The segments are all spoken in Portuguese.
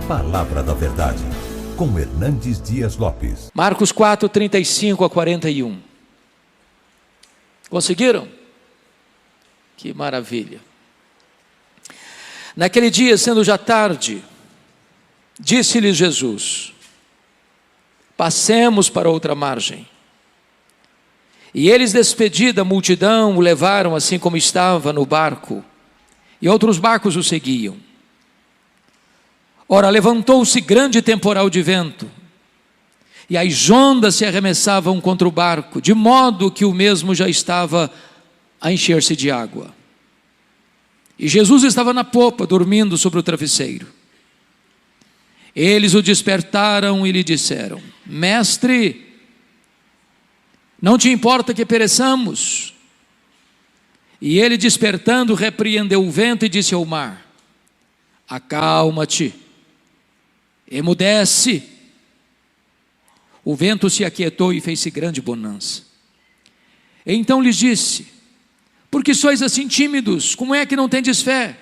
Palavra da Verdade, com Hernandes Dias Lopes. Marcos 4, 35 a 41. Conseguiram? Que maravilha. Naquele dia, sendo já tarde, disse-lhes Jesus: passemos para outra margem. E eles, despedida a multidão, o levaram assim como estava no barco, e outros barcos o seguiam. Ora, levantou-se grande temporal de vento, e as ondas se arremessavam contra o barco, de modo que o mesmo já estava a encher-se de água. E Jesus estava na popa, dormindo sobre o travesseiro. Eles o despertaram e lhe disseram: Mestre, não te importa que pereçamos? E ele, despertando, repreendeu o vento e disse ao mar: acalma-te, emudece. O vento se aquietou e fez-se grande bonança. Então lhes disse: por que sois assim tímidos? Como é que não tendes fé?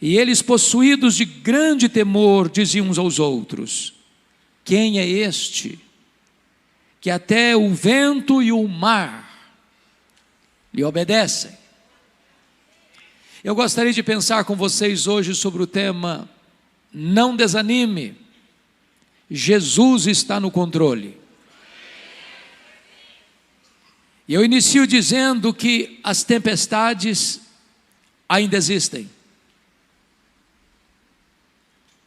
E eles, possuídos de grande temor, diziam uns aos outros: quem é este, que até o vento e o mar lhe obedecem? Eu gostaria de pensar com vocês hoje sobre o tema: não desanime, Jesus está no controle. E eu inicio dizendo que as tempestades ainda existem.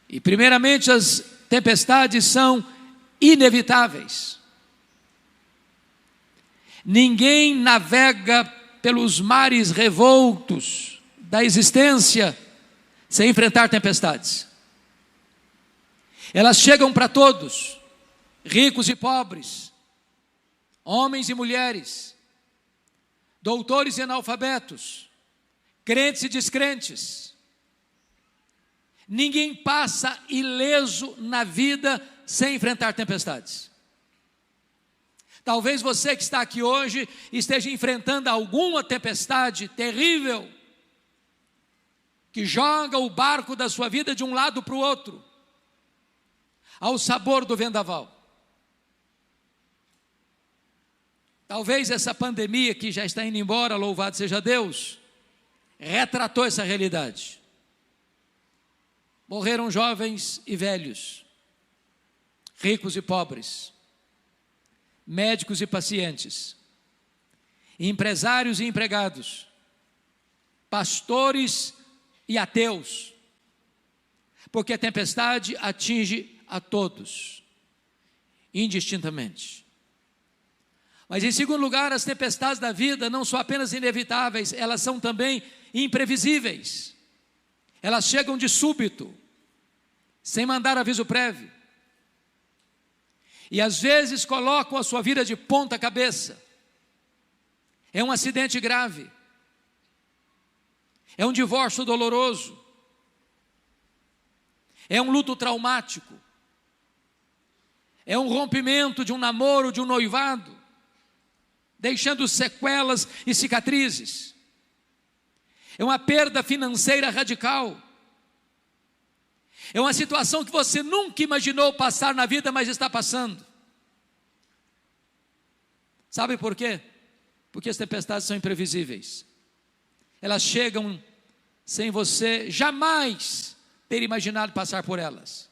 E primeiramente, as tempestades são inevitáveis. Ninguém navega pelos mares revoltos da existência sem enfrentar tempestades. Elas chegam para todos, ricos e pobres, homens e mulheres, doutores e analfabetos, crentes e descrentes. Ninguém passa ileso na vida sem enfrentar tempestades. Talvez você que está aqui hoje esteja enfrentando alguma tempestade terrível, que joga o barco da sua vida de um lado para o outro, ao sabor do vendaval. Talvez essa pandemia que já está indo embora, louvado seja Deus, retratou essa realidade. Morreram jovens e velhos, ricos e pobres, médicos e pacientes, empresários e empregados, pastores e ateus, porque a tempestade atinge a todos, indistintamente. Mas em segundo lugar, as tempestades da vida não são apenas inevitáveis, elas são também imprevisíveis. Elas chegam de súbito, sem mandar aviso prévio. E às vezes colocam a sua vida de ponta cabeça. É um acidente grave. É um divórcio doloroso. É um luto traumático. É um rompimento de um namoro, de um noivado, deixando sequelas e cicatrizes. É uma perda financeira radical. É uma situação que você nunca imaginou passar na vida, mas está passando. Sabe por quê? Porque as tempestades são imprevisíveis. Elas chegam sem você jamais ter imaginado passar por elas.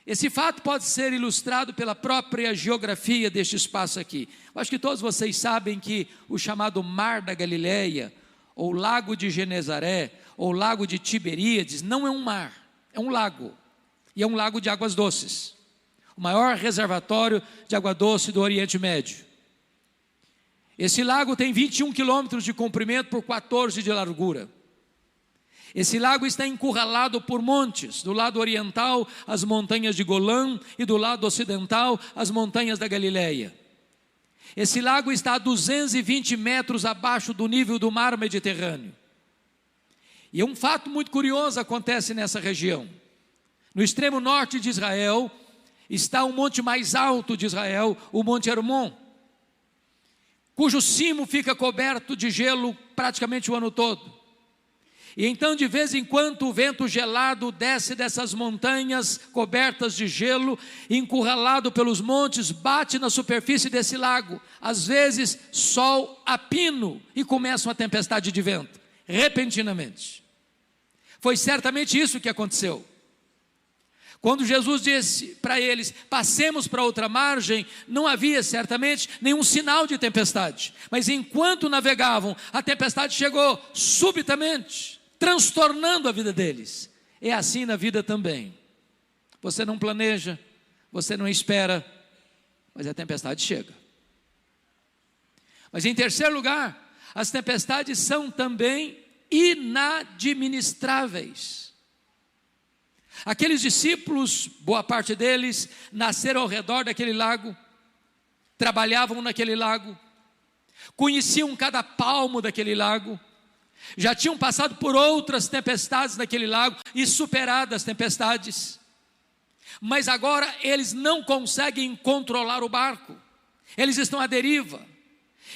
Esse fato pode ser ilustrado pela própria geografia deste espaço aqui. Eu acho que todos vocês sabem que o chamado Mar da Galileia, ou Lago de Genezaré, ou Lago de Tiberíades, não é um mar, é um lago. E é um lago de águas doces. O maior reservatório de água doce do Oriente Médio. Esse lago tem 21 quilômetros de comprimento por 14 de largura. Esse lago está encurralado por montes, do lado oriental as montanhas de Golã e do lado ocidental as montanhas da Galileia. Esse lago está a 220 metros abaixo do nível do mar Mediterrâneo. E um fato muito curioso acontece nessa região. No extremo norte de Israel está o monte mais alto de Israel, o Monte Hermon, cujo cimo fica coberto de gelo praticamente o ano todo. E então, de vez em quando, o vento gelado desce dessas montanhas cobertas de gelo, encurralado pelos montes, bate na superfície desse lago. Às vezes, sol a pino e começa uma tempestade de vento, repentinamente. Foi certamente isso que aconteceu. Quando Jesus disse para eles, passemos para outra margem, não havia certamente nenhum sinal de tempestade. Mas enquanto navegavam, a tempestade chegou subitamente, transtornando a vida deles. É assim na vida também. Você não planeja, você não espera, mas a tempestade chega. Mas em terceiro lugar, as tempestades são também inadministráveis. Aqueles discípulos, boa parte deles, nasceram ao redor daquele lago, trabalhavam naquele lago, conheciam cada palmo daquele lago, já tinham passado por outras tempestades naquele lago e superado as tempestades, mas agora eles não conseguem controlar o barco, eles estão à deriva,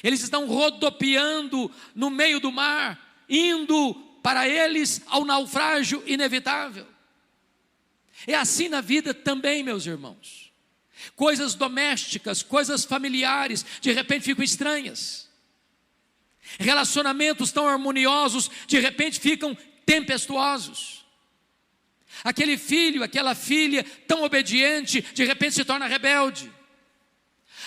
eles estão rodopiando no meio do mar, indo para eles ao naufrágio inevitável. É assim na vida também, meus irmãos. Coisas domésticas, coisas familiares, de repente ficam estranhas. Relacionamentos tão harmoniosos, de repente ficam tempestuosos. Aquele filho, aquela filha tão obediente, de repente se torna rebelde.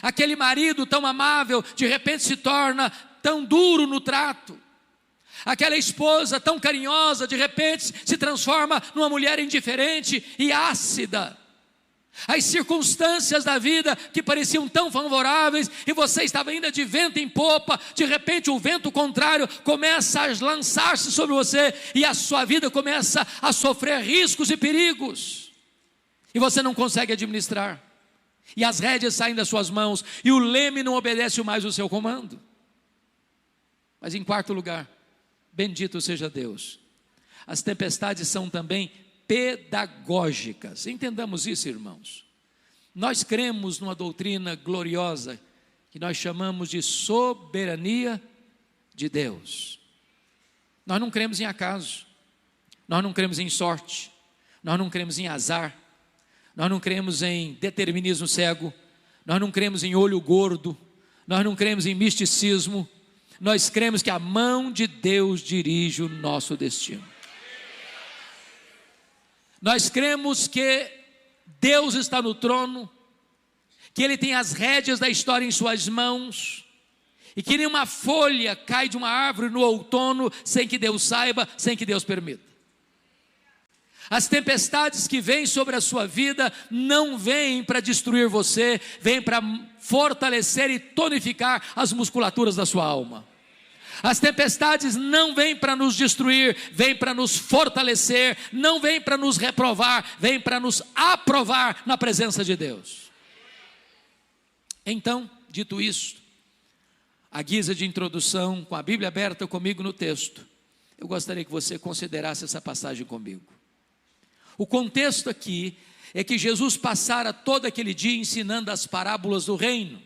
Aquele marido tão amável, de repente se torna tão duro no trato. Aquela esposa tão carinhosa, de repente se transforma numa mulher indiferente e ácida. As circunstâncias da vida que pareciam tão favoráveis e você estava ainda de vento em popa, de repente o vento contrário começa a lançar-se sobre você e a sua vida começa a sofrer riscos e perigos. E você não consegue administrar. E as rédeas saem das suas mãos e o leme não obedece mais o seu comando. Mas em quarto lugar, bendito seja Deus, as tempestades são também pedagógicas. Entendamos isso, irmãos. Nós cremos numa doutrina gloriosa que nós chamamos de soberania de Deus. Nós não cremos em acaso, nós não cremos em sorte, nós não cremos em azar, nós não cremos em determinismo cego, nós não cremos em olho gordo, nós não cremos em misticismo. Nós cremos que a mão de Deus dirige o nosso destino. Nós cremos que Deus está no trono, que Ele tem as rédeas da história em suas mãos, e que nenhuma folha cai de uma árvore no outono sem que Deus saiba, sem que Deus permita. As tempestades que vêm sobre a sua vida não vêm para destruir você, vêm para fortalecer e tonificar as musculaturas da sua alma. As tempestades não vêm para nos destruir, vêm para nos fortalecer, não vêm para nos reprovar, vêm para nos aprovar na presença de Deus. Então, dito isso, à guisa de introdução, com a Bíblia aberta comigo no texto, eu gostaria que você considerasse essa passagem comigo. O contexto aqui é que Jesus passara todo aquele dia ensinando as parábolas do reino.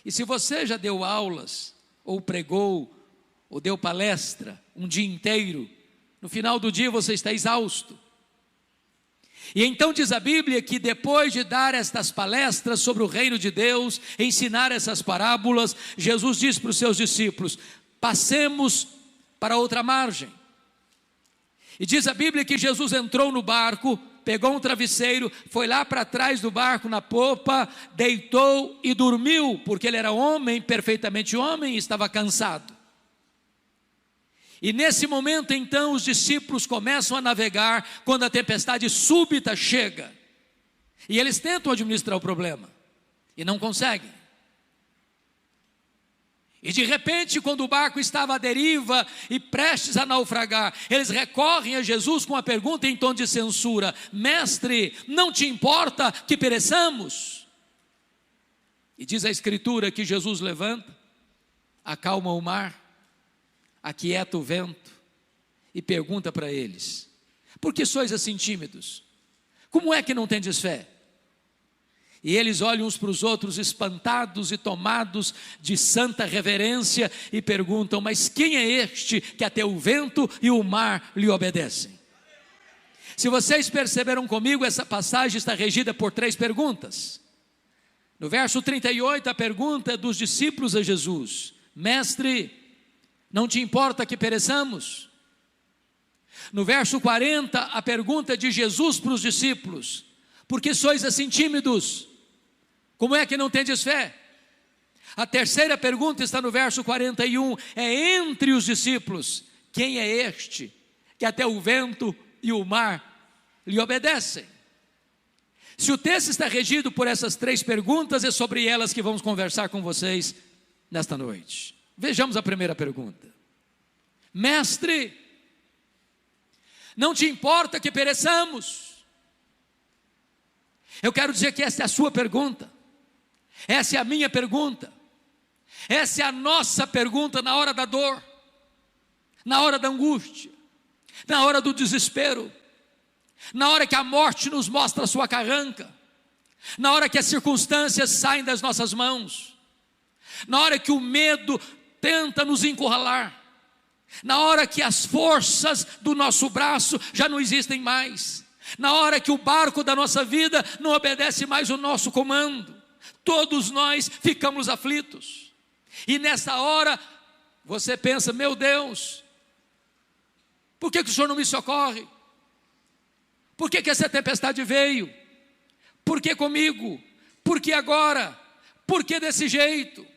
E se você já deu aulas, ou pregou, ou deu palestra um dia inteiro, no final do dia você está exausto. E então diz a Bíblia que depois de dar estas palestras sobre o reino de Deus, ensinar essas parábolas, Jesus diz para os seus discípulos: passemos para outra margem. E diz a Bíblia que Jesus entrou no barco, pegou um travesseiro, foi lá para trás do barco na popa, deitou e dormiu, porque ele era homem, perfeitamente homem, e estava cansado. E nesse momento então os discípulos começam a navegar, quando a tempestade súbita chega, e eles tentam administrar o problema, e não conseguem. E de repente, quando o barco estava à deriva e prestes a naufragar, eles recorrem a Jesus com a pergunta em tom de censura: mestre, não te importa que pereçamos? E diz a Escritura que Jesus levanta, acalma o mar, aquieta o vento e pergunta para eles: por que sois assim tímidos? Como é que não tendes fé? E eles olham uns para os outros espantados e tomados de santa reverência e perguntam: mas quem é este que até o vento e o mar lhe obedecem? Se vocês perceberam comigo, essa passagem está regida por 3 perguntas. No verso 38, a pergunta é dos discípulos a Jesus: Mestre, não te importa que pereçamos? No verso 40, a pergunta é de Jesus para os discípulos: por que sois assim tímidos? Como é que não tendes fé? A terceira pergunta está no verso 41, é entre os discípulos: quem é este que até o vento e o mar lhe obedecem? Se o texto está regido por essas 3 perguntas, é sobre elas que vamos conversar com vocês nesta noite. Vejamos a primeira pergunta: Mestre, não te importa que pereçamos? Eu quero dizer que essa é a sua pergunta, essa é a minha pergunta, essa é a nossa pergunta na hora da dor, na hora da angústia, na hora do desespero, na hora que a morte nos mostra a sua carranca, na hora que as circunstâncias saem das nossas mãos, na hora que o medo tenta nos encurralar, na hora que as forças do nosso braço já não existem mais, na hora que o barco da nossa vida não obedece mais o nosso comando, todos nós ficamos aflitos. E nessa hora você pensa: meu Deus, por que o Senhor não me socorre? Por que essa tempestade veio? Por que comigo? Por que agora? Por que desse jeito?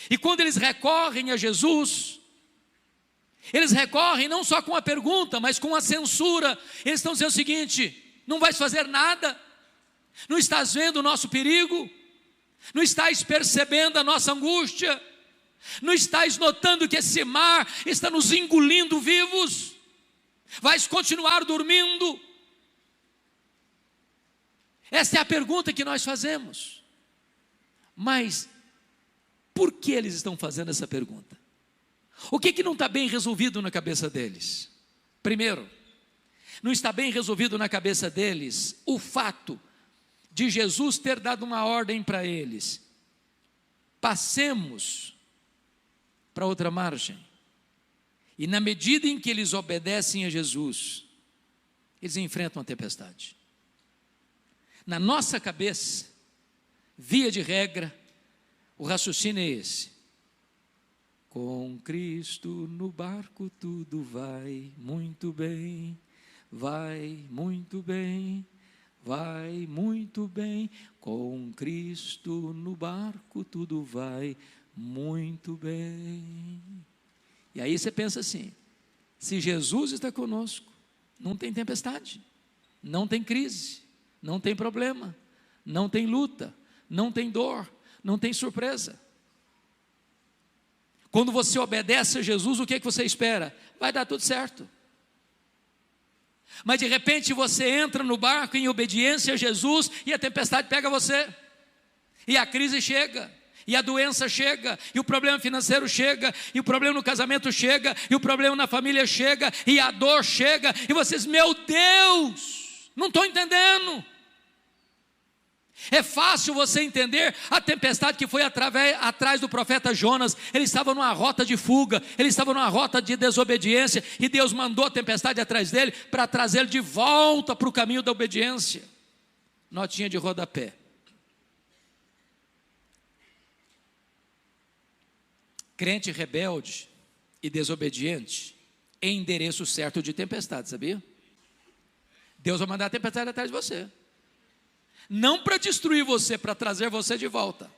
E quando eles recorrem a Jesus, eles recorrem não só com a pergunta, mas com a censura. Eles estão dizendo o seguinte: não vais fazer nada? Não estás vendo o nosso perigo? Não estás percebendo a nossa angústia? Não estás notando que esse mar está nos engolindo vivos? Vais continuar dormindo? Essa é a pergunta que nós fazemos. Mas por que eles estão fazendo essa pergunta? O que não está bem resolvido na cabeça deles? Primeiro, não está bem resolvido na cabeça deles o fato de Jesus ter dado uma ordem para eles: passemos para outra margem. E na medida em que eles obedecem a Jesus, eles enfrentam a tempestade. Na nossa cabeça, via de regra, o raciocínio é esse: com Cristo no barco tudo vai muito bem, vai muito bem, vai muito bem. Com Cristo no barco tudo vai muito bem. E aí você pensa assim: se Jesus está conosco, não tem tempestade, não tem crise, não tem problema, não tem luta, não tem dor, não tem surpresa. Quando você obedece a Jesus, o que você espera? Vai dar tudo certo. Mas de repente você entra no barco em obediência a Jesus e a tempestade pega você, e a crise chega, e a doença chega, e o problema financeiro chega, e o problema no casamento chega, e o problema na família chega, e a dor chega, e vocês: meu Deus, não estou entendendo. É fácil você entender a tempestade que foi atrás do profeta Jonas. Ele estava numa rota de fuga, ele estava numa rota de desobediência, e Deus mandou a tempestade atrás dele para trazê-lo de volta para o caminho da obediência. Notinha de rodapé: crente rebelde e desobediente é endereço certo de tempestade, sabia? Deus vai mandar a tempestade atrás de você, não para destruir você, para trazer você de volta.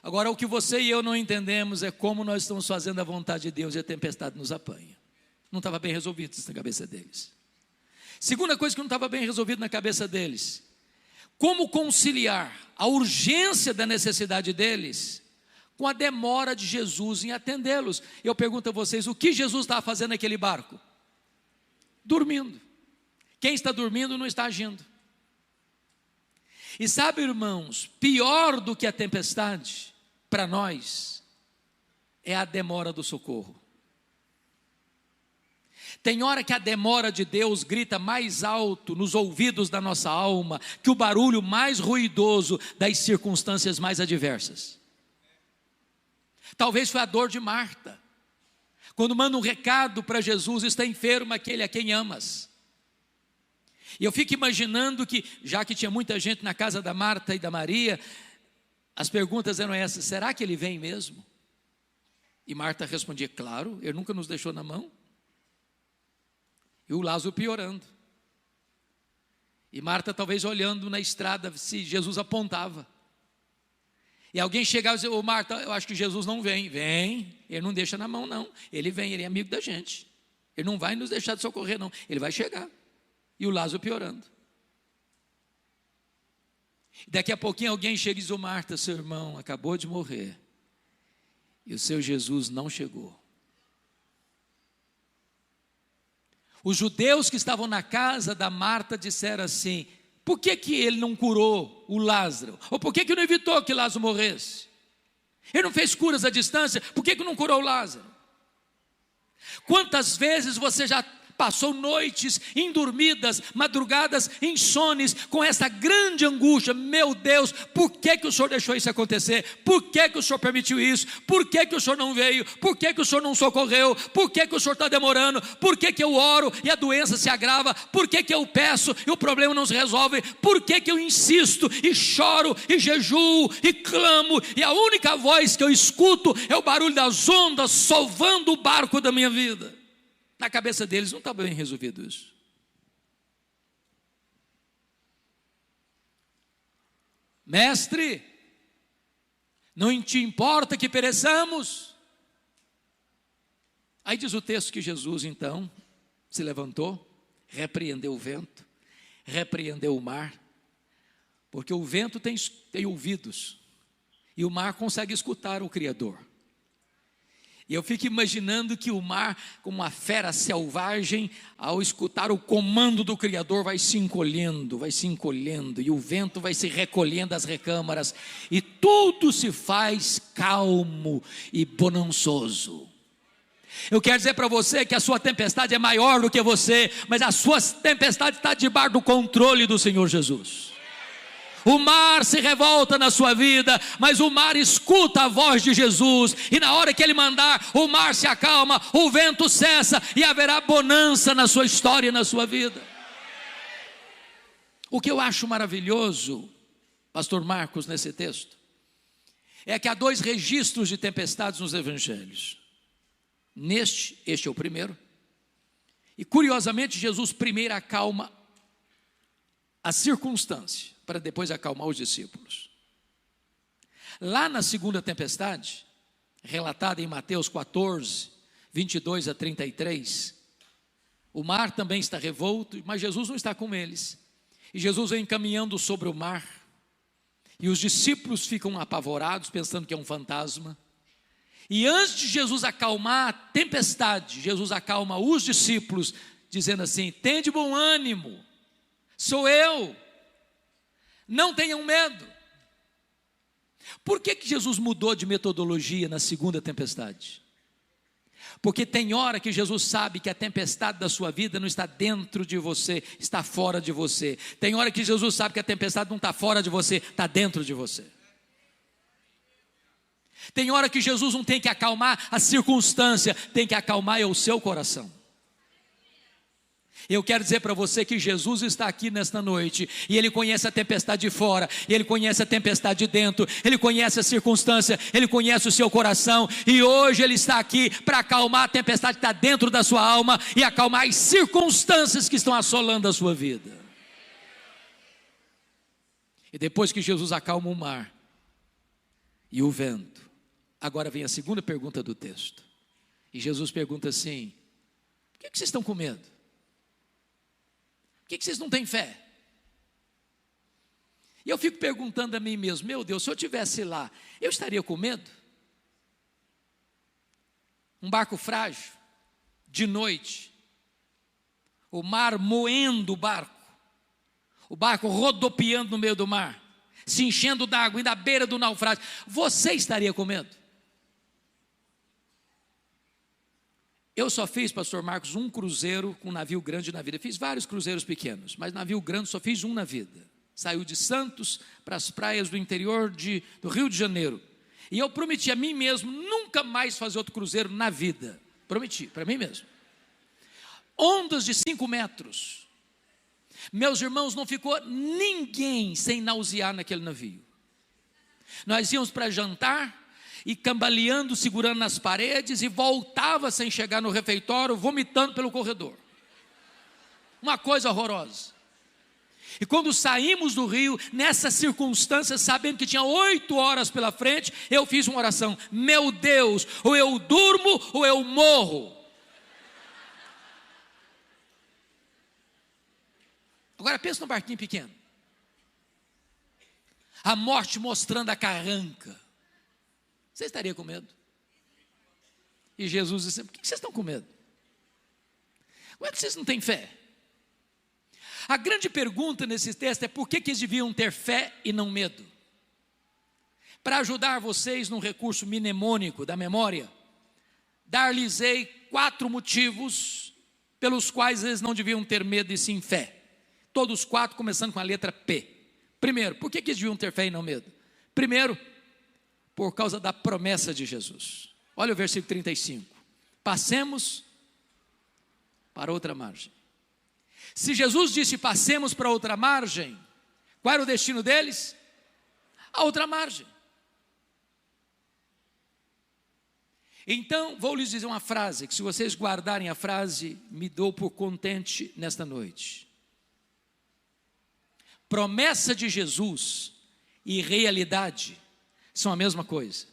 Agora, o que você e eu não entendemos é como nós estamos fazendo a vontade de Deus e a tempestade nos apanha. Não estava bem resolvido isso na cabeça deles. Segunda coisa que não estava bem resolvido na cabeça deles: como conciliar a urgência da necessidade deles com a demora de Jesus em atendê-los. Eu pergunto a vocês: o que Jesus estava fazendo naquele barco? Dormindo. Quem está dormindo não está agindo. E sabe, irmãos, pior do que a tempestade para nós é a demora do socorro. Tem hora que a demora de Deus grita mais alto nos ouvidos da nossa alma que o barulho mais ruidoso das circunstâncias mais adversas. Talvez foi a dor de Marta, quando manda um recado para Jesus: está enfermo aquele a quem amas. E eu fico imaginando que, já que tinha muita gente na casa da Marta e da Maria, as perguntas eram essas: será que ele vem mesmo? E Marta respondia: claro, ele nunca nos deixou na mão. E o Lázaro piorando. E Marta talvez olhando na estrada se Jesus apontava. E alguém chegava e dizia: ô Marta, eu acho que Jesus não vem. Vem, ele não deixa na mão não. Ele vem, ele é amigo da gente. Ele não vai nos deixar de socorrer não, ele vai chegar. E o Lázaro piorando. E daqui a pouquinho alguém chega e diz: ô Marta, seu irmão acabou de morrer. E o seu Jesus não chegou. Os judeus que estavam na casa da Marta disseram assim: por que ele não curou o Lázaro? Ou por que não evitou que Lázaro morresse? Ele não fez curas à distância, por que não curou o Lázaro? Quantas vezes você já passou noites indormidas, madrugadas insones, com essa grande angústia: meu Deus, por que o Senhor deixou isso acontecer? Por que o Senhor permitiu isso? Por que o Senhor não veio? Por que o Senhor não socorreu? Por que o Senhor está demorando? Por que eu oro e a doença se agrava? Por que eu peço e o problema não se resolve? Por que eu insisto e choro e jejuo e clamo e a única voz que eu escuto é o barulho das ondas sovando o barco da minha vida? Na cabeça deles não está bem resolvido isso. Mestre, não te importa que pereçamos? Aí diz o texto que Jesus então se levantou, repreendeu o vento, repreendeu o mar, porque o vento tem ouvidos e o mar consegue escutar o Criador. E eu fico imaginando que o mar, como uma fera selvagem, ao escutar o comando do Criador, vai se encolhendo, e o vento vai se recolhendo às recâmaras, e tudo se faz calmo e bonançoso. Eu quero dizer para você que a sua tempestade é maior do que você, mas a sua tempestade está debaixo do controle do Senhor Jesus. O mar se revolta na sua vida, mas o mar escuta a voz de Jesus, e na hora que Ele mandar, o mar se acalma, o vento cessa, e haverá bonança na sua história e na sua vida. O que eu acho maravilhoso, pastor Marcos, nesse texto, é que há 2 registros de tempestades nos evangelhos. Este é o primeiro, e curiosamente Jesus primeiro acalma a circunstância, para depois acalmar os discípulos. Lá na segunda tempestade, relatada em Mateus 14, 22 a 33, o mar também está revolto, mas Jesus não está com eles. E Jesus vem caminhando sobre o mar, e os discípulos ficam apavorados, pensando que é um fantasma. E antes de Jesus acalmar a tempestade, Jesus acalma os discípulos, dizendo assim: tende bom ânimo, sou eu, não tenham medo. Por que Jesus mudou de metodologia na segunda tempestade? Porque tem hora que Jesus sabe que a tempestade da sua vida não está dentro de você, está fora de você. Tem hora que Jesus sabe que a tempestade não está fora de você, está dentro de você. Tem hora que Jesus não tem que acalmar a circunstância, tem que acalmar o seu coração. Eu quero dizer para você que Jesus está aqui nesta noite, e Ele conhece a tempestade de fora, e Ele conhece a tempestade de dentro, Ele conhece a circunstância, Ele conhece o seu coração, e hoje Ele está aqui para acalmar a tempestade que está dentro da sua alma, e acalmar as circunstâncias que estão assolando a sua vida. E depois que Jesus acalma o mar e o vento, agora vem a segunda pergunta do texto, e Jesus pergunta assim: por que vocês estão com medo? Por que vocês não têm fé? E eu fico perguntando a mim mesmo: meu Deus, se eu estivesse lá, eu estaria com medo? Um barco frágil, de noite, o mar moendo o barco rodopiando no meio do mar, se enchendo d'água, indo à beira do naufrágio, você estaria com medo? Eu só fiz, pastor Marcos, um cruzeiro com navio grande na vida. Fiz vários cruzeiros pequenos, mas navio grande só fiz um na vida. Saiu de Santos para as praias do interior do Rio de Janeiro. E eu prometi a mim mesmo nunca mais fazer outro cruzeiro na vida. Prometi, para mim mesmo. Ondas de 5 metros. Meus irmãos, não ficou ninguém sem nausear naquele navio. Nós íamos para jantar e cambaleando, segurando nas paredes, e voltava sem chegar no refeitório, vomitando pelo corredor. Uma coisa horrorosa. E quando saímos do rio, nessa circunstância, sabendo que tinha 8 horas pela frente, eu fiz uma oração: meu Deus, ou eu durmo ou eu morro. Agora pensa num barquinho pequeno, a morte mostrando a carranca. Você estaria com medo? E Jesus disse: por que vocês estão com medo? Como é que vocês não têm fé? A grande pergunta nesse texto é: por que eles deviam ter fé e não medo? Para ajudar vocês num recurso mnemônico da memória, dar-lhes-ei 4 motivos pelos quais eles não deviam ter medo e sim fé. Todos 4 começando com a letra P. Primeiro, por que eles deviam ter fé e não medo? Primeiro, por causa da promessa de Jesus. Olha o versículo 35. Passemos para outra margem. Se Jesus disse passemos para outra margem, qual era o destino deles? A outra margem. Então, vou lhes dizer uma frase, que se vocês guardarem a frase, me dou por contente nesta noite. Promessa de Jesus e realidade são a mesma coisa.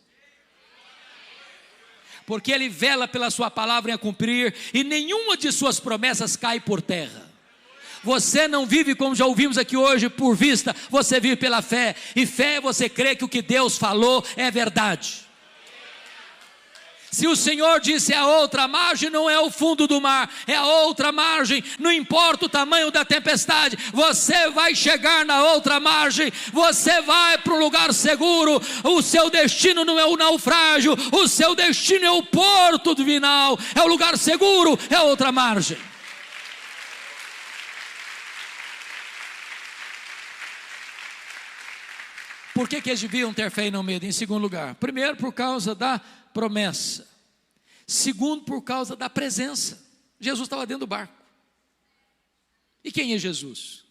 Porque Ele vela pela sua palavra em a cumprir, e nenhuma de suas promessas cai por terra. Você não vive, como já ouvimos aqui hoje, por vista, você vive pela fé. E fé é você crer que o que Deus falou é verdade. Se o Senhor disse a outra margem, não é o fundo do mar, é a outra margem. Não importa o tamanho da tempestade, você vai chegar na outra margem. Você vai para um lugar seguro. O seu destino não é o naufrágio, o seu destino é o porto final, é o lugar seguro, é a outra margem. Por que eles deviam ter fé e não medo? Em segundo lugar, primeiro, por causa da promessa. Segundo, por causa da presença. Jesus estava dentro do barco. E quem é Jesus?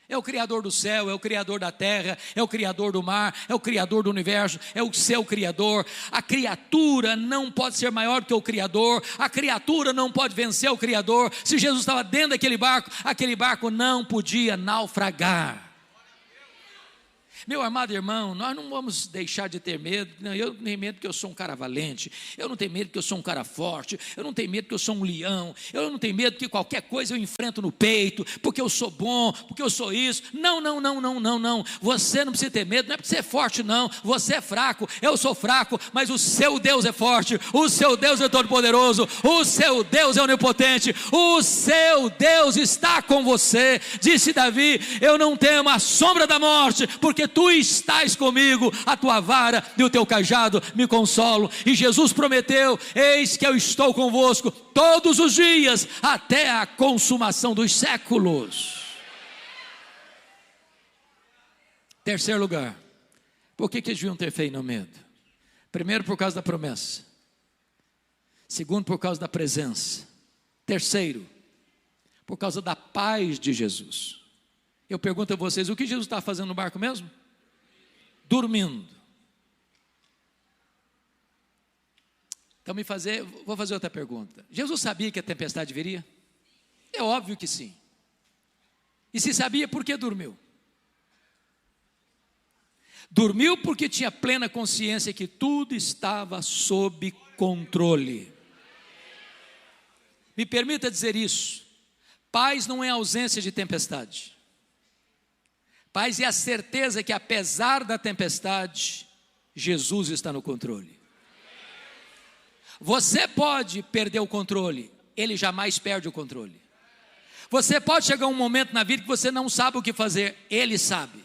É o Criador do céu, é o Criador da terra, é o Criador do mar, é o Criador do universo, é o seu Criador. A criatura não pode ser maior que o Criador, a criatura não pode vencer o Criador. Se Jesus estava dentro daquele barco, aquele barco não podia naufragar. Meu amado irmão, nós não vamos deixar de ter medo. Não, eu não tenho medo porque eu sou um cara valente, eu não tenho medo porque eu sou um cara forte, eu não tenho medo porque eu sou um leão, eu não tenho medo porque qualquer coisa eu enfrento no peito, porque eu sou bom, porque eu sou isso. Não, você não precisa ter medo, não é porque você é forte não, você é fraco, eu sou fraco, mas o seu Deus é forte, o seu Deus é todo poderoso, o seu Deus é onipotente, o seu Deus está com você. Disse Davi: eu não temo a sombra da morte, porque tu estás comigo, a tua vara e o teu cajado me consolam. E Jesus prometeu: eis que eu estou convosco todos os dias, até a consumação dos séculos. Terceiro lugar, por que eles deviam ter fé e não medo? Primeiro, por causa da promessa. Segundo, por causa da presença. Terceiro, por causa da paz de Jesus. Eu pergunto a vocês: o que Jesus está fazendo no barco mesmo? Dormindo. Então vou fazer outra pergunta. Jesus sabia que a tempestade viria? É óbvio que sim. E se sabia, por que dormiu? Dormiu porque tinha plena consciência que tudo estava sob controle. Me permita dizer isso: paz não é ausência de tempestade. Paz é a certeza que, apesar da tempestade, Jesus está no controle. Você pode perder o controle, Ele jamais perde o controle. Você pode chegar a um momento na vida que você não sabe o que fazer, Ele sabe.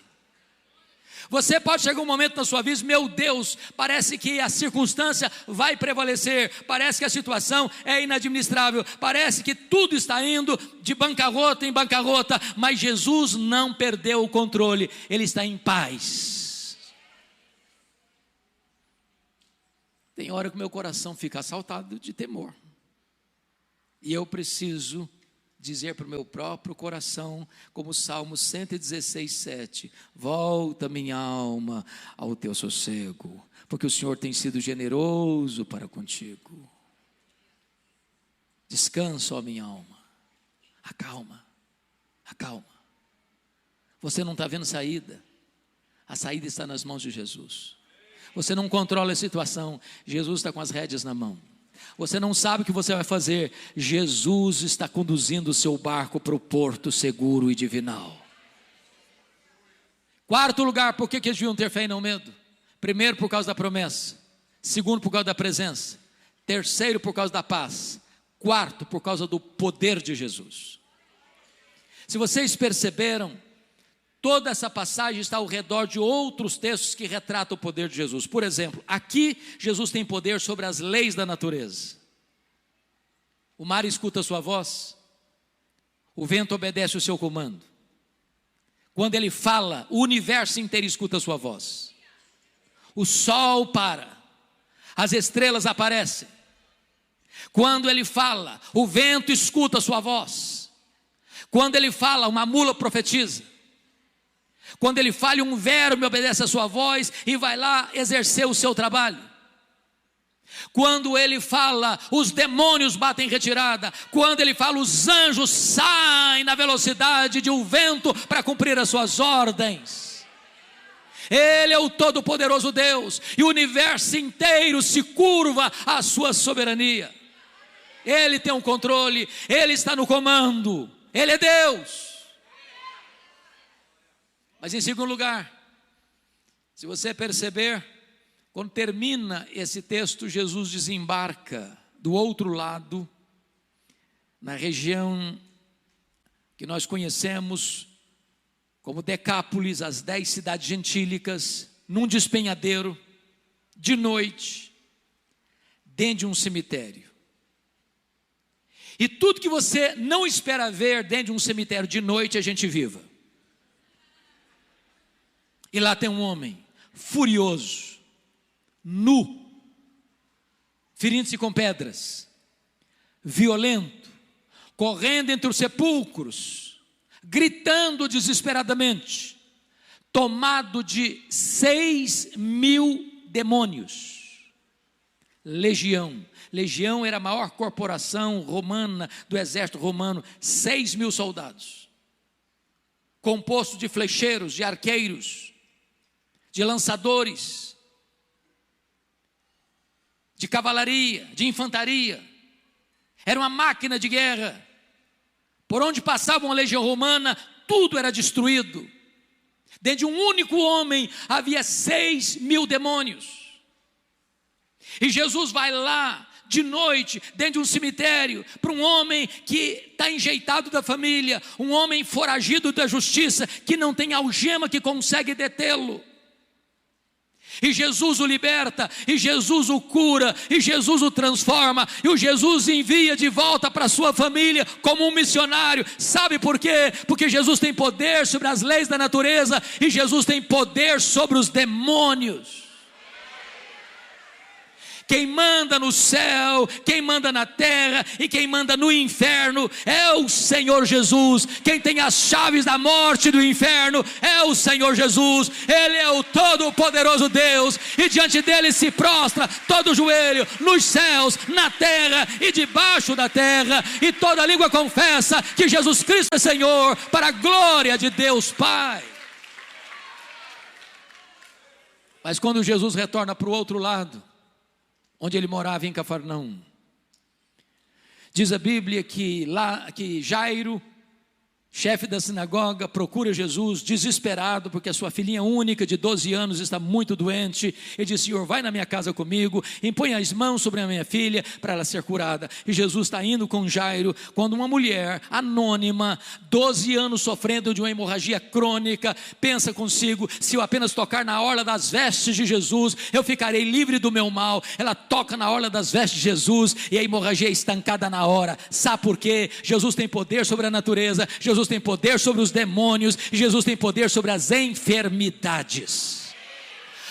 Você pode chegar um momento na sua vida, meu Deus, parece que a circunstância vai prevalecer, parece que a situação é inadministrável, parece que tudo está indo de bancarrota em bancarrota, mas Jesus não perdeu o controle, Ele está em paz. Tem hora que meu coração fica assaltado de temor, e eu preciso dizer para o meu próprio coração, como o Salmo 116:7, volta minha alma ao teu sossego, porque o Senhor tem sido generoso para contigo. Descansa, ó minha alma, acalma. Você não está vendo saída, a saída está nas mãos de Jesus. Você não controla a situação, Jesus está com as rédeas na mão. Você não sabe o que você vai fazer, Jesus está conduzindo o seu barco para o porto seguro e divinal. Quarto lugar, por que eles deviam ter fé e não medo? Primeiro, por causa da promessa. Segundo, por causa da presença. Terceiro, por causa da paz. Quarto, por causa do poder de Jesus. Se vocês perceberam, toda essa passagem está ao redor de outros textos que retratam o poder de Jesus. Por exemplo, aqui Jesus tem poder sobre as leis da natureza. O mar escuta a sua voz, o vento obedece o seu comando. Quando ele fala, o universo inteiro escuta a sua voz. O sol para, as estrelas aparecem. Quando ele fala, o vento escuta a sua voz. Quando ele fala, uma mula profetiza. Quando ele fala, um verme obedece a sua voz e vai lá exercer o seu trabalho. Quando ele fala, os demônios batem em retirada. Quando ele fala, os anjos saem na velocidade de um vento para cumprir as suas ordens. Ele é o todo-poderoso Deus, e o universo inteiro se curva à sua soberania. Ele tem o controle, Ele está no comando, Ele é Deus. Mas em segundo lugar, se você perceber, quando termina esse texto, Jesus desembarca do outro lado, na região que nós conhecemos como Decápolis, as 10 cidades gentílicas, num despenhadeiro, de noite, dentro de um cemitério. E tudo que você não espera ver dentro de um cemitério de noite, a gente viva. E lá tem um homem furioso, nu, ferindo-se com pedras, violento, correndo entre os sepulcros, gritando desesperadamente, tomado de 6.000 demônios. Legião era a maior corporação romana do exército romano, 6.000 soldados, composto de flecheiros, de arqueiros, de lançadores, de cavalaria, de infantaria. Era uma máquina de guerra. Por onde passava uma legião romana, tudo era destruído. Dentro de um único homem havia 6.000 demônios. E Jesus vai lá de noite, dentro de um cemitério, para um homem que está enjeitado da família, um homem foragido da justiça, que não tem algema que consegue detê-lo. E Jesus o liberta, e Jesus o cura, e Jesus o transforma, e o Jesus envia de volta para a sua família como um missionário. Sabe por quê? Porque Jesus tem poder sobre as leis da natureza, e Jesus tem poder sobre os demônios. Quem manda no céu, quem manda na terra e quem manda no inferno é o Senhor Jesus. Quem tem as chaves da morte e do inferno é o Senhor Jesus. Ele é o todo-poderoso Deus, e diante dele se prostra todo joelho, nos céus, na terra e debaixo da terra, e toda língua confessa que Jesus Cristo é Senhor, para a glória de Deus Pai. Mas quando Jesus retorna para o outro lado, onde ele morava em Cafarnaum, diz a Bíblia que Jairo chefe da sinagoga, procura Jesus desesperado, porque a sua filhinha única de 12 anos está muito doente. Ele diz: Senhor, vai na minha casa comigo, impõe as mãos sobre a minha filha para ela ser curada. E Jesus está indo com Jairo, quando uma mulher anônima, 12 anos sofrendo de uma hemorragia crônica, pensa consigo: se eu apenas tocar na orla das vestes de Jesus, eu ficarei livre do meu mal. Ela toca na orla das vestes de Jesus e a hemorragia é estancada na hora. Sabe por quê? Jesus tem poder sobre a natureza, Jesus tem poder sobre os demônios, Jesus tem poder sobre as enfermidades.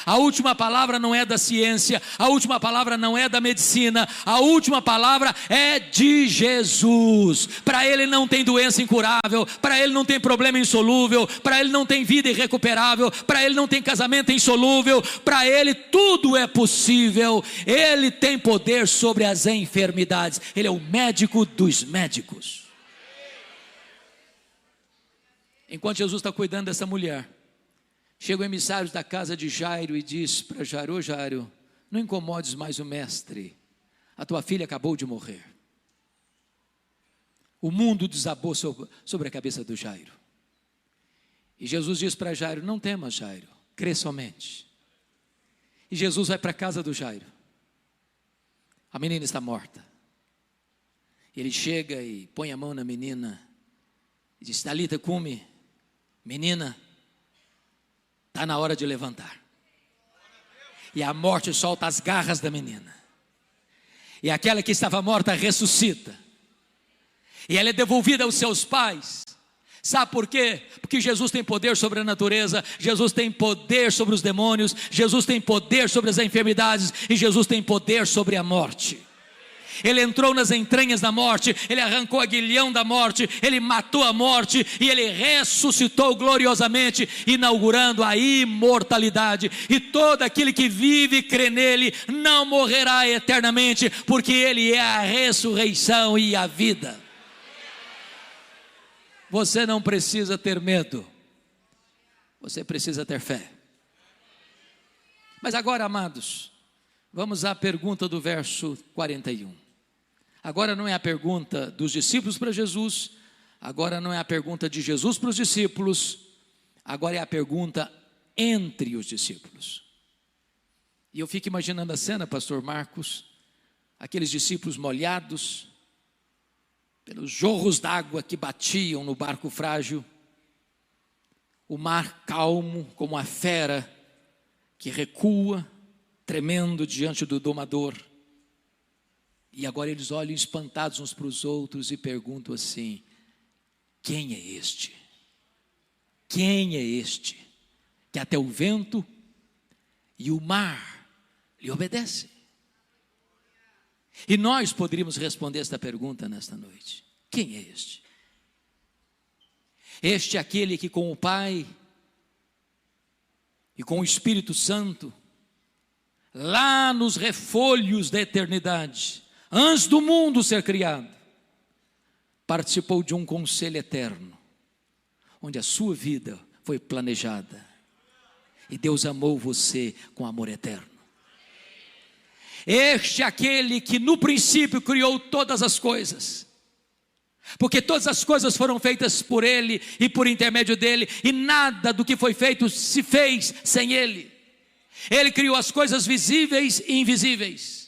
A última palavra não é da ciência, a última palavra não é da medicina, a última palavra é de Jesus. Para Ele não tem doença incurável, para Ele não tem problema insolúvel, para Ele não tem vida irrecuperável, para Ele não tem casamento insolúvel, para Ele tudo é possível. Ele tem poder sobre as enfermidades, Ele é o médico dos médicos. Enquanto Jesus está cuidando dessa mulher, chegam emissários da casa de Jairo e diz para Jairo: ô Jairo, não incomodes mais o mestre, a tua filha acabou de morrer. O mundo desabou sobre a cabeça do Jairo. E Jesus diz para Jairo: não temas, Jairo, crê somente. E Jesus vai para a casa do Jairo. A menina está morta. Ele chega e põe a mão na menina e diz: Talita cumi, menina, está na hora de levantar. E a morte solta as garras da menina, e aquela que estava morta ressuscita, e ela é devolvida aos seus pais. Sabe por quê? Porque Jesus tem poder sobre a natureza, Jesus tem poder sobre os demônios, Jesus tem poder sobre as enfermidades, e Jesus tem poder sobre a morte. Ele entrou nas entranhas da morte, Ele arrancou o aguilhão da morte, Ele matou a morte e Ele ressuscitou gloriosamente, inaugurando a imortalidade. E todo aquele que vive e crê nele não morrerá eternamente, porque Ele é a ressurreição e a vida. Você não precisa ter medo, você precisa ter fé. Mas agora, amados, vamos à pergunta do verso 41. Agora não é a pergunta dos discípulos para Jesus, agora não é a pergunta de Jesus para os discípulos, agora é a pergunta entre os discípulos. E eu fico imaginando a cena, pastor Marcos, aqueles discípulos molhados pelos jorros d'água que batiam no barco frágil, o mar calmo como a fera que recua, tremendo diante do domador. E agora eles olham espantados uns para os outros e perguntam assim: quem é este? Quem é este que até o vento e o mar lhe obedecem? E nós poderíamos responder esta pergunta nesta noite: quem é este? Este é aquele que com o Pai e com o Espírito Santo, lá nos refolhos da eternidade, antes do mundo ser criado, participou de um conselho eterno, onde a sua vida foi planejada, e Deus amou você com amor eterno. Este é aquele que no princípio criou todas as coisas, porque todas as coisas foram feitas por Ele e por intermédio dEle, e nada do que foi feito se fez sem Ele. Ele criou as coisas visíveis e invisíveis.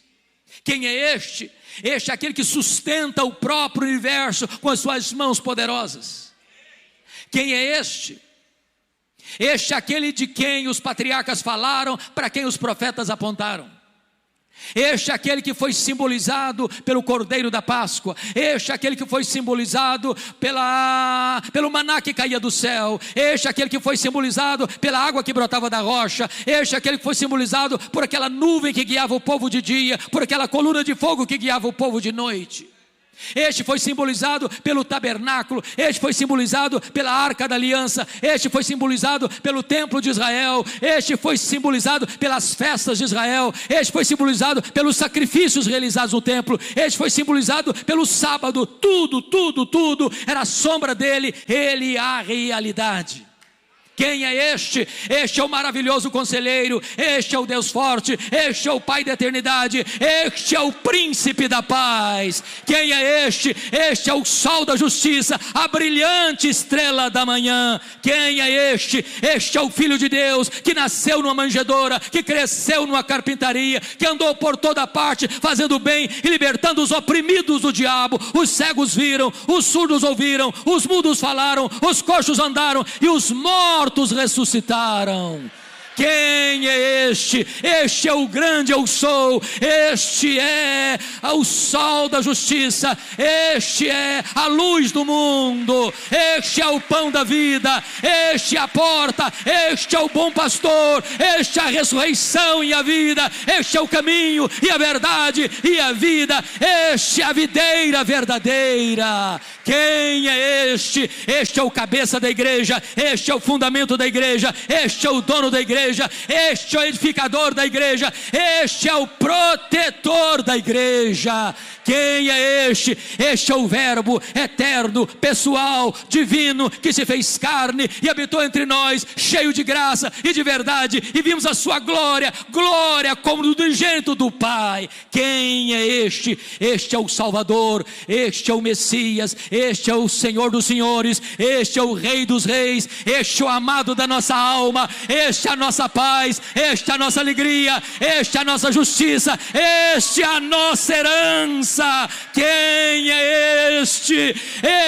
Quem é este? Este é aquele que sustenta o próprio universo com as suas mãos poderosas. Quem é este? Este é aquele de quem os patriarcas falaram, para quem os profetas apontaram. Este é aquele que foi simbolizado pelo Cordeiro da Páscoa. Este é aquele que foi simbolizado pelo maná que caía do céu. Este é aquele que foi simbolizado pela água que brotava da rocha. Este é aquele que foi simbolizado por aquela nuvem que guiava o povo de dia, por aquela coluna de fogo que guiava o povo de noite. Este foi simbolizado pelo tabernáculo, este foi simbolizado pela arca da aliança, este foi simbolizado pelo templo de Israel, este foi simbolizado pelas festas de Israel, este foi simbolizado pelos sacrifícios realizados no templo, este foi simbolizado pelo sábado. Tudo era a sombra dele, ele é a realidade. Quem é este? Este é o maravilhoso conselheiro, este é o Deus forte, este é o Pai da eternidade, este é o príncipe da paz. Quem é este? Este é o sol da justiça, a brilhante estrela da manhã. Quem é este? Este é o Filho de Deus, que nasceu numa manjedoura, que cresceu numa carpintaria, que andou por toda parte, fazendo bem e libertando os oprimidos do diabo. Os cegos viram, os surdos ouviram, os mudos falaram, os coxos andaram e os mortos ressuscitaram. Quem é este? Este é o grande eu sou, este é o sol da justiça, este é a luz do mundo, este é o pão da vida, este é a porta, este é o bom pastor, este é a ressurreição e a vida, este é o caminho e a verdade e a vida, este é a videira verdadeira. Quem é este? Este é o cabeça da igreja, este é o fundamento da igreja, este é o dono da igreja, este é o edificador da igreja, este é o protetor da igreja. Quem é este? Este é o verbo eterno, pessoal, divino, que se fez carne e habitou entre nós, cheio de graça e de verdade, e vimos a sua glória, glória como do unigênito do Pai. Quem é este? Este é o Salvador, este é o Messias, este é o Senhor dos senhores, este é o Rei dos reis, este é o amado da nossa alma, este é a nossa paz, este é a nossa alegria, este é a nossa justiça, este é a nossa herança. Quem é este?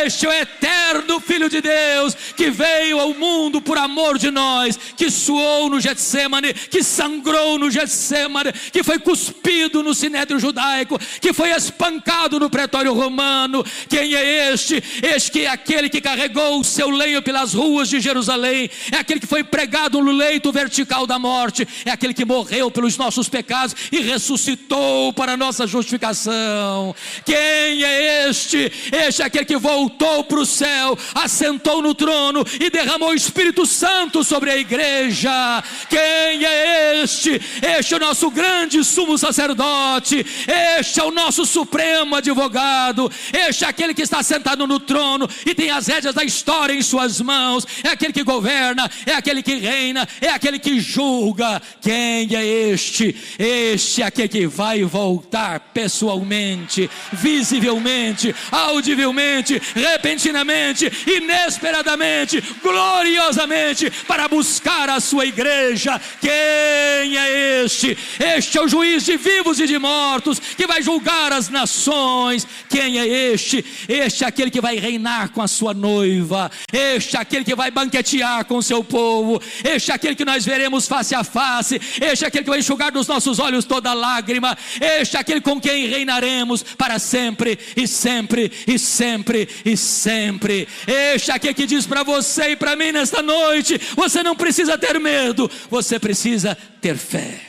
Este é o eterno Filho de Deus, que veio ao mundo por amor de nós, que suou no Getsemane, que sangrou no Getsemane, que foi cuspido no sinédrio judaico, que foi espancado no pretório romano. Quem é este? Este que é aquele que carregou o seu lenho pelas ruas de Jerusalém, é aquele que foi pregado no leito vertical da morte, é aquele que morreu pelos nossos pecados e ressuscitou para a nossa justificação. Quem é este? Este é aquele que voltou para o céu, assentou no trono e derramou o Espírito Santo sobre a igreja. Quem é este? Este é o nosso grande sumo sacerdote, este é o nosso supremo advogado, este é aquele que está sentado no trono e tem as rédeas da história em suas mãos, é aquele que governa, é aquele que reina, é aquele que julga. Quem é este? Este é aquele que vai voltar pessoalmente, visivelmente, audivelmente, repentinamente, inesperadamente, gloriosamente, para buscar a sua igreja. Quem é este? Este é o juiz de vivos e de mortos, que vai julgar as nações. Quem é este? Este é aquele que vai reinar com a sua noiva, este é aquele que vai banquetear com o seu povo, este é aquele que nós veremos face a face, este é aquele que vai enxugar dos nossos olhos toda lágrima, este é aquele com quem reinaremos para sempre e sempre e sempre e sempre. Este é aquele que diz para você e para mim nesta noite: você não precisa ter medo, você precisa ter fé.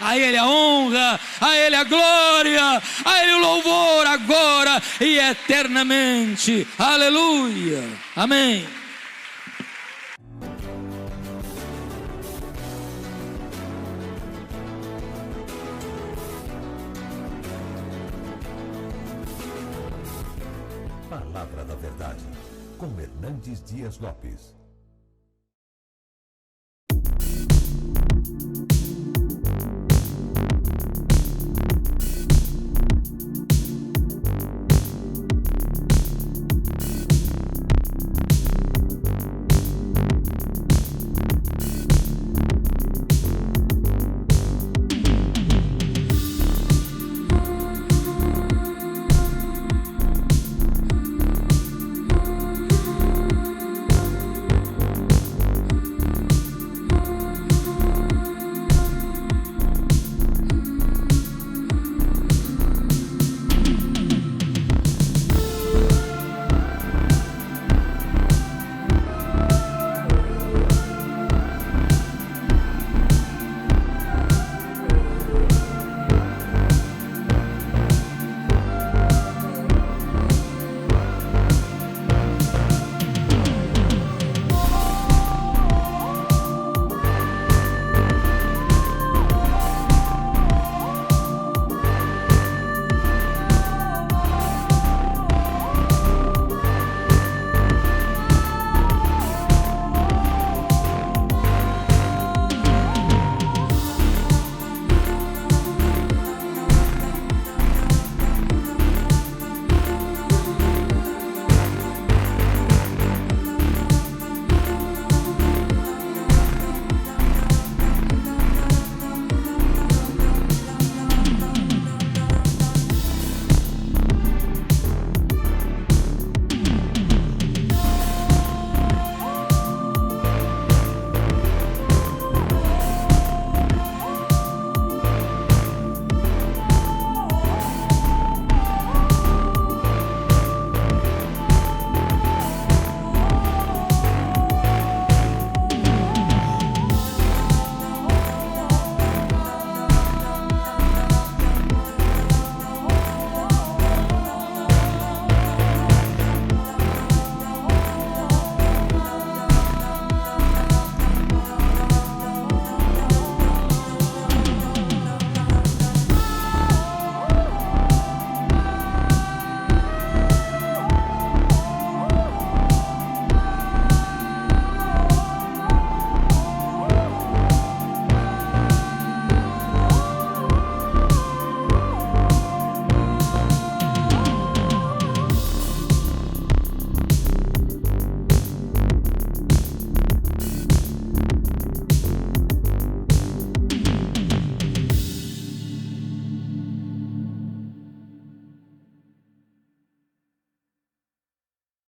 A Ele a honra, a Ele a glória, a Ele o louvor agora e eternamente. Aleluia, amém. Palavra da Verdade, com Hernandes Dias Lopes.